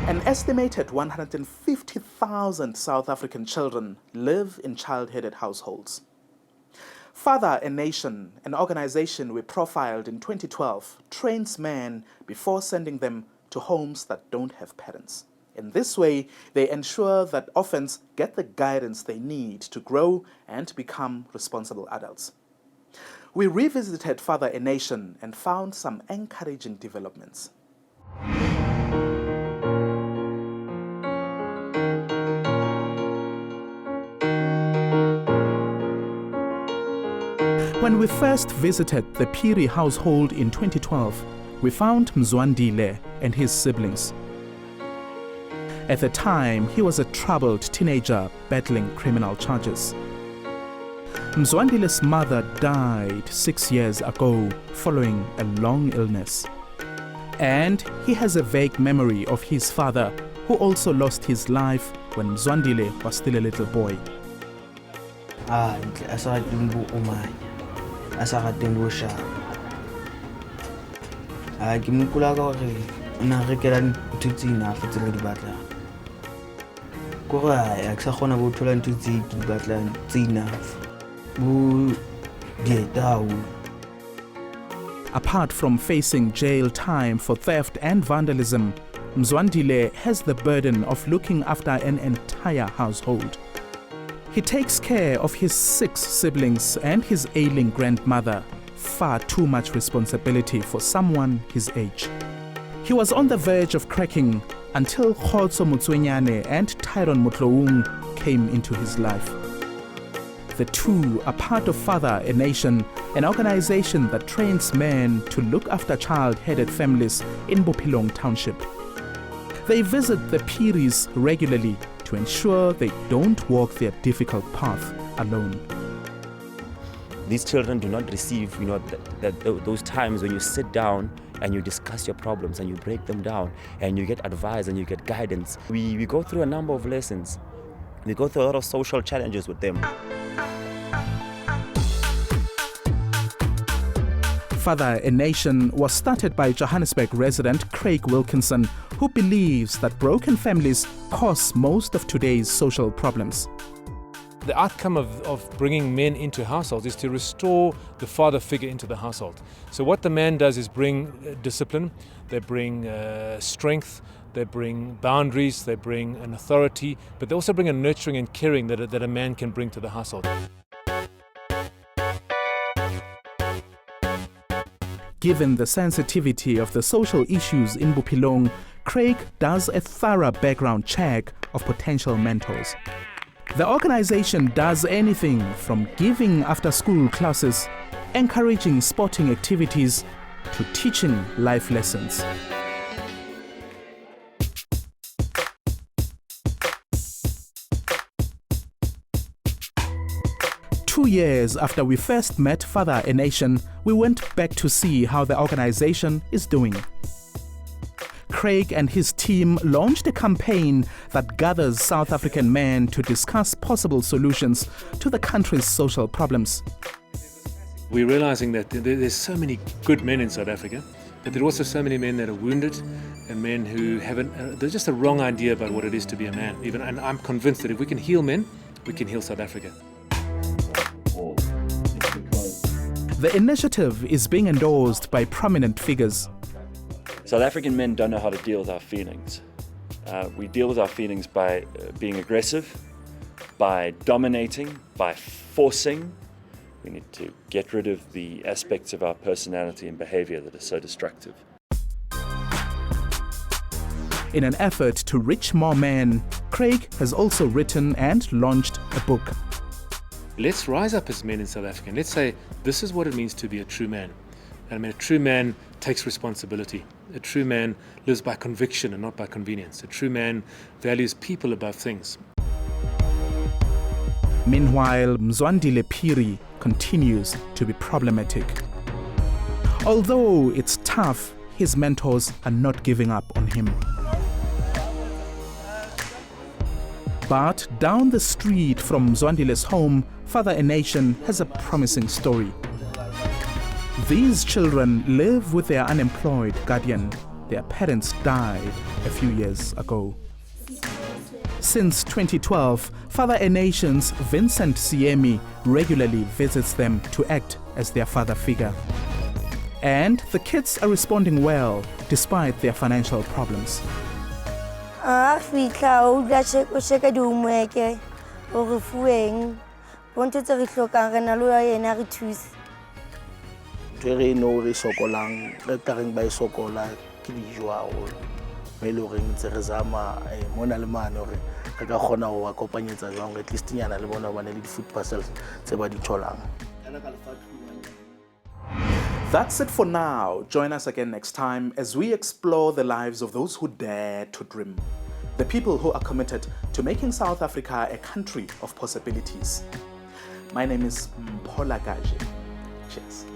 An estimated 150,000 South African children live in child-headed households. Father a Nation, an organization we profiled in 2012, trains men before sending them to homes that don't have parents. In this way, they ensure that orphans get the guidance they need to grow and become responsible adults. We revisited Father a Nation and found some encouraging developments. When we first visited the Phiri household in 2012, we found Mzwandile and his siblings. At the time, he was a troubled teenager battling criminal charges. Mzwandile's mother died 6 years ago following a long illness. And he has a vague memory of his father, who also lost his life when Mzwandile was still a little boy. Apart from facing jail time for theft and vandalism, Mzwandile has the burden of looking after an entire household. He takes care of his 6 siblings and his ailing grandmother, far too much responsibility for someone his age. He was on the verge of cracking until Khotso Mutswenyane and Tyron Mutloung came into his life. The two are part of Father a Nation, an organization that trains men to look after child-headed families in Bophirong Township. They visit the Phiris regularly to ensure they don't walk their difficult path alone. These children do not receive, those times when you sit down and you discuss your problems and you break them down and you get advice and you get guidance. We go through a number of lessons. We go through a lot of social challenges with them. Father a Nation was started by Johannesburg resident Craig Wilkinson, who believes that broken families cause most of today's social problems. The outcome of bringing men into households is to restore the father figure into the household. So what the man does is bring discipline, they bring strength, they bring boundaries, they bring an authority, but they also bring a nurturing and caring that a man can bring to the household. Given the sensitivity of the social issues in Bophirong, Craig does a thorough background check of potential mentors. The organization does anything from giving after-school classes, encouraging sporting activities, to teaching life lessons. Two years after we first met Father a Nation, we went back to see how the organization is doing. Craig and his team launched a campaign that gathers South African men to discuss possible solutions to the country's social problems. We're realizing that there's so many good men in South Africa, but there are also so many men that are wounded and men who there's just a wrong idea about what it is to be a man. And I'm convinced that if we can heal men, we can heal South Africa. The initiative is being endorsed by prominent figures. South African men don't know how to deal with our feelings. We deal with our feelings by being aggressive, by dominating, by forcing. We need to get rid of the aspects of our personality and behavior that are so destructive. In an effort to reach more men, Craig has also written and launched a book. Let's rise up as men in South Africa. Let's say this is what it means to be a true man. And a true man takes responsibility. A true man lives by conviction and not by convenience. A true man values people above things. Meanwhile, Mzwandile Phiri continues to be problematic. Although it's tough, his mentors are not giving up on him. But down the street from Mzwandile's home, Father a Nation has a promising story. These children live with their unemployed guardian. Their parents died a few years ago. Since 2012, Father A Nation's Vincent Siemi regularly visits them to act as their father figure. And the kids are responding well despite their financial problems. That's it for now. Join us again next time as we explore the lives of those who dare to dream, the people who are committed to making South Africa a country of possibilities. My name is Mphola Gaje. Cheers.